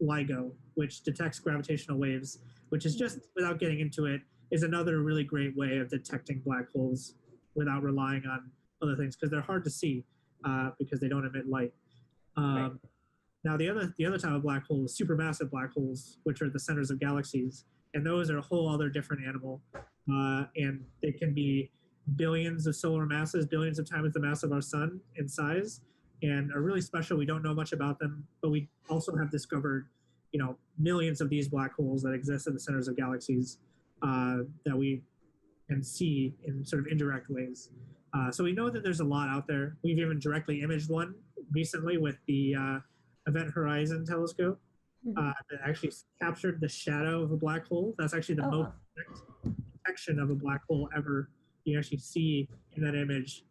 LIGO, which detects gravitational waves, which is just, without getting into it, is another really great way of detecting black holes without relying on other things, because they're hard to see because they don't emit light. Right. Now, the other type of black hole is supermassive black holes, which are the centers of galaxies, and those are a whole other different animal. And they can be billions of solar masses, billions of times the mass of our sun in size, and are really special. We don't know much about them, but we also have discovered, millions of these black holes that exist at the centers of galaxies that we can see in sort of indirect ways. So we know that there's a lot out there. We've even directly imaged one recently with the Event Horizon telescope that actually captured the shadow of a black hole. That's actually the most direct detection of a black hole ever. You actually see in that image,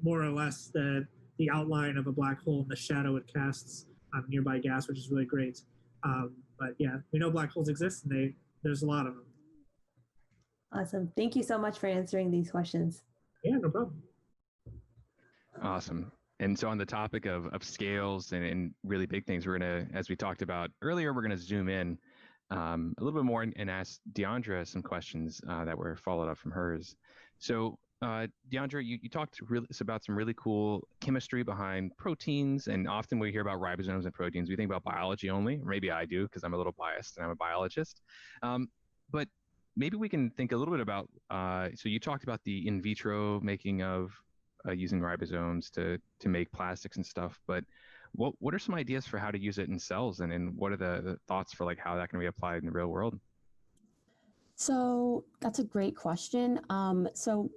more or less, the outline of a black hole and the shadow it casts on nearby gas, which is really great. But yeah, we know black holes exist, and there's a lot of them. Awesome. Thank you so much for answering these questions. Yeah, no problem. Awesome. And so on the topic of scales and really big things, we're going to, as we talked about earlier, we're going to zoom in a little bit more and ask Diondra some questions that were followed up from hers. So Diondra, you talked about some really cool chemistry behind proteins, and often we hear about ribosomes and proteins. We think about biology only, or maybe I do because I'm a little biased and I'm a biologist. But maybe we can think a little bit about, so you talked about the in vitro making of using ribosomes to make plastics and stuff, but what are some ideas for how to use it in cells, and what are the thoughts for like how that can be applied in the real world? So that's a great question. So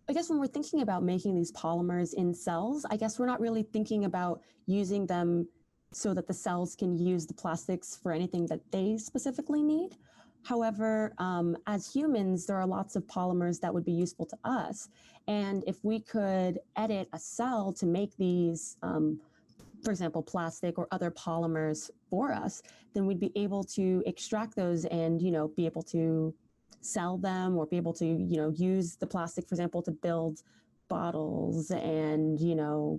I guess when we're thinking about making these polymers in cells, I guess we're not really thinking about using them so that the cells can use the plastics for anything that they specifically need. However, as humans, there are lots of polymers that would be useful to us. And if we could edit a cell to make these, for example, plastic or other polymers for us, then we'd be able to extract those and, be able to sell them or be able to, use the plastic, for example, to build bottles and,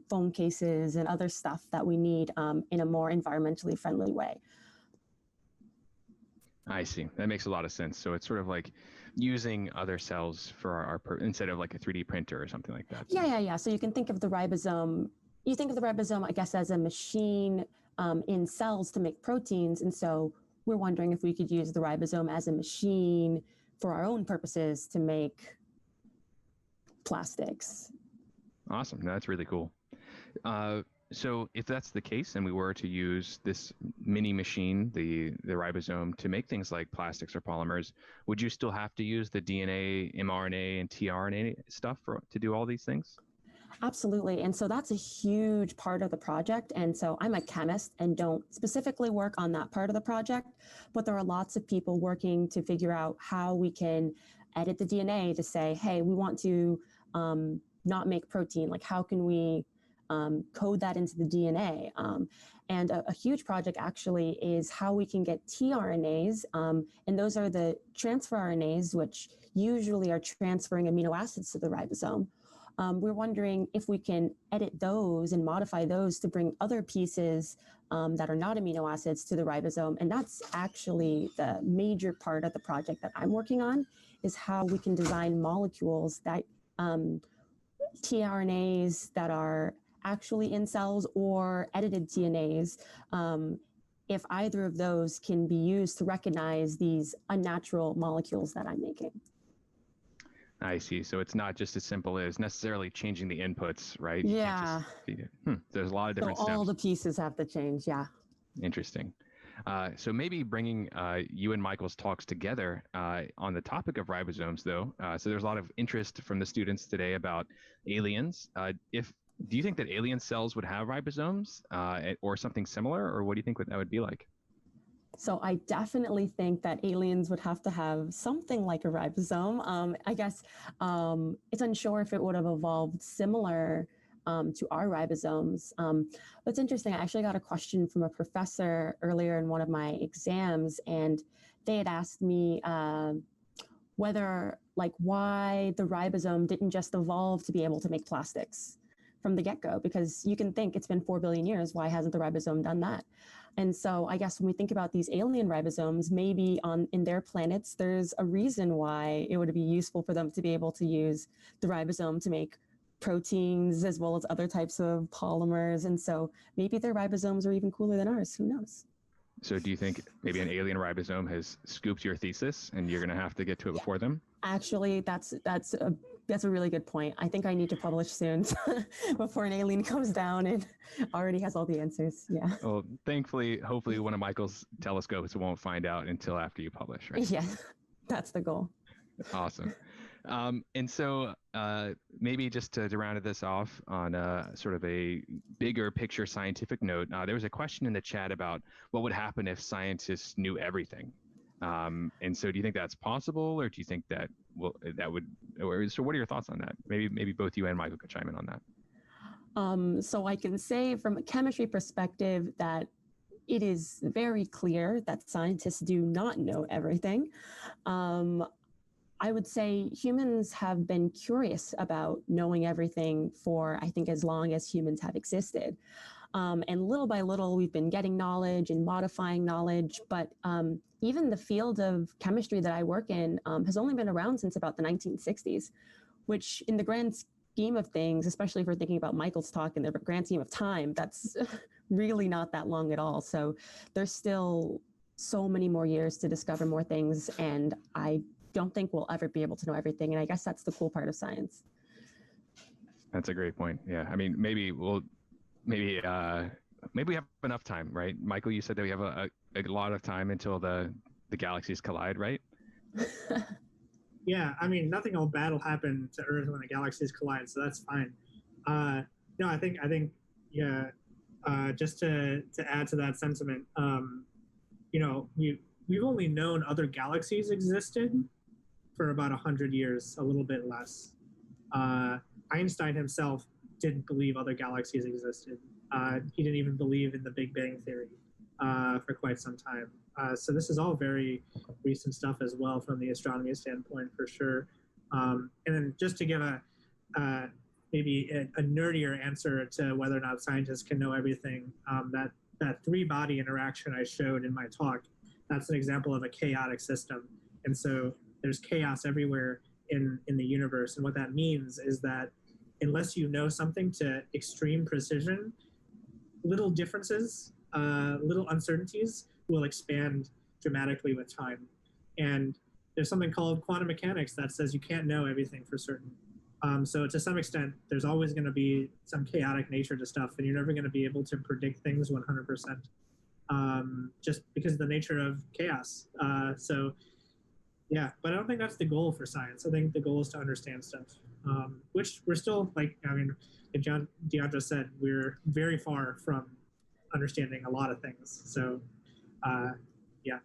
phone cases and other stuff that we need in a more environmentally friendly way. I see. That makes a lot of sense. So it's sort of like using other cells for our instead of like a 3D printer or something like that. Yeah. So you can think of the ribosome. You think of the ribosome, I guess, as a machine in cells to make proteins. And so we're wondering if we could use the ribosome as a machine for our own purposes to make plastics. Awesome. No, that's really cool. So if that's the case, and we were to use this mini machine, the ribosome, to make things like plastics or polymers, would you still have to use the DNA, mRNA, and tRNA stuff to do all these things? Absolutely. And so that's a huge part of the project. And so I'm a chemist and don't specifically work on that part of the project, but there are lots of people working to figure out how we can edit the DNA to say, hey, we want to not make protein. Like, how can we code that into the DNA. And a huge project actually is how we can get tRNAs, and those are the transfer RNAs, which usually are transferring amino acids to the ribosome. We're wondering if we can edit those and modify those to bring other pieces that are not amino acids to the ribosome. And that's actually the major part of the project that I'm working on, is how we can design molecules that tRNAs that are actually in cells or edited TNAs, if either of those can be used to recognize these unnatural molecules that I'm making. I see. So it's not just as simple as necessarily changing the inputs, right? Yeah. There's a lot of different steps. All the pieces have to change. Yeah. Interesting. So maybe bringing you and Michael's talks together on the topic of ribosomes, though. So there's a lot of interest from the students today about aliens. Do you think that alien cells would have ribosomes or something similar, or what do you think that would be like? So I definitely think that aliens would have to have something like a ribosome. I guess it's unsure if it would have evolved similar to our ribosomes. What's interesting, I actually got a question from a professor earlier in one of my exams, and they had asked me whether, like, why the ribosome didn't just evolve to be able to make plastics from the get-go, because you can think it's been 4 billion years, why hasn't the ribosome done that? And so I guess when we think about these alien ribosomes, maybe in their planets, there's a reason why it would be useful for them to be able to use the ribosome to make proteins as well as other types of polymers. And so maybe their ribosomes are even cooler than ours. Who knows? So do you think maybe an alien ribosome has scooped your thesis and you're going to have to get to it before them? Actually, that's a really good point. I think I need to publish soon before an alien comes down and already has all the answers. Yeah. Well, thankfully, hopefully one of Michael's telescopes won't find out until after you publish, right? Yeah, that's the goal. Awesome. And so maybe just to round this off on sort of a bigger picture scientific note, there was a question in the chat about what would happen if scientists knew everything. And so do you think that's possible, or do you think that so what are your thoughts on that? Maybe both you and Michael could chime in on that. So I can say from a chemistry perspective that it is very clear that scientists do not know everything. I would say humans have been curious about knowing everything for, I think, as long as humans have existed. And little by little, we've been getting knowledge and modifying knowledge. But even the field of chemistry that I work in has only been around since about the 1960s, which in the grand scheme of things, especially if we're thinking about Michael's talk in the grand scheme of time, that's really not that long at all. So there's still so many more years to discover more things. And I don't think we'll ever be able to know everything. And I guess that's the cool part of science. That's a great point. Yeah. I mean, maybe we have enough time, right? Michael, you said that we have a lot of time until the galaxies collide, right? Yeah, I mean, nothing bad will happen to Earth when the galaxies collide, so that's fine. No, I think, yeah. Just to add to that sentiment, we've only known other galaxies existed for about 100 years, a little bit less. Einstein himself didn't believe other galaxies existed. He didn't even believe in the Big Bang Theory for quite some time. So this is all very recent stuff as well from the astronomy standpoint, for sure. And then just to give maybe a nerdier answer to whether or not scientists can know everything, that three-body interaction I showed in my talk, that's an example of a chaotic system. And so there's chaos everywhere in the universe. And what that means is that unless you know something to extreme precision, little differences, little uncertainties will expand dramatically with time. And there's something called quantum mechanics that says you can't know everything for certain. So to some extent, there's always going to be some chaotic nature to stuff, and you're never going to be able to predict things 100%, just because of the nature of chaos. So yeah, but I don't think that's the goal for science. I think the goal is to understand stuff, which we're still, like Diondra said, we're very far from understanding a lot of things. So yeah.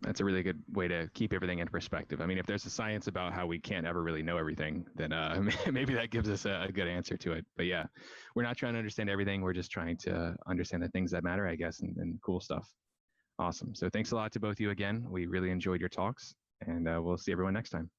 That's a really good way to keep everything in perspective. I mean, if there's a science about how we can't ever really know everything, then maybe that gives us a good answer to it. But yeah, we're not trying to understand everything. We're just trying to understand the things that matter, I guess, and cool stuff. Awesome. So thanks a lot to both of you again. We really enjoyed your talks, and we'll see everyone next time.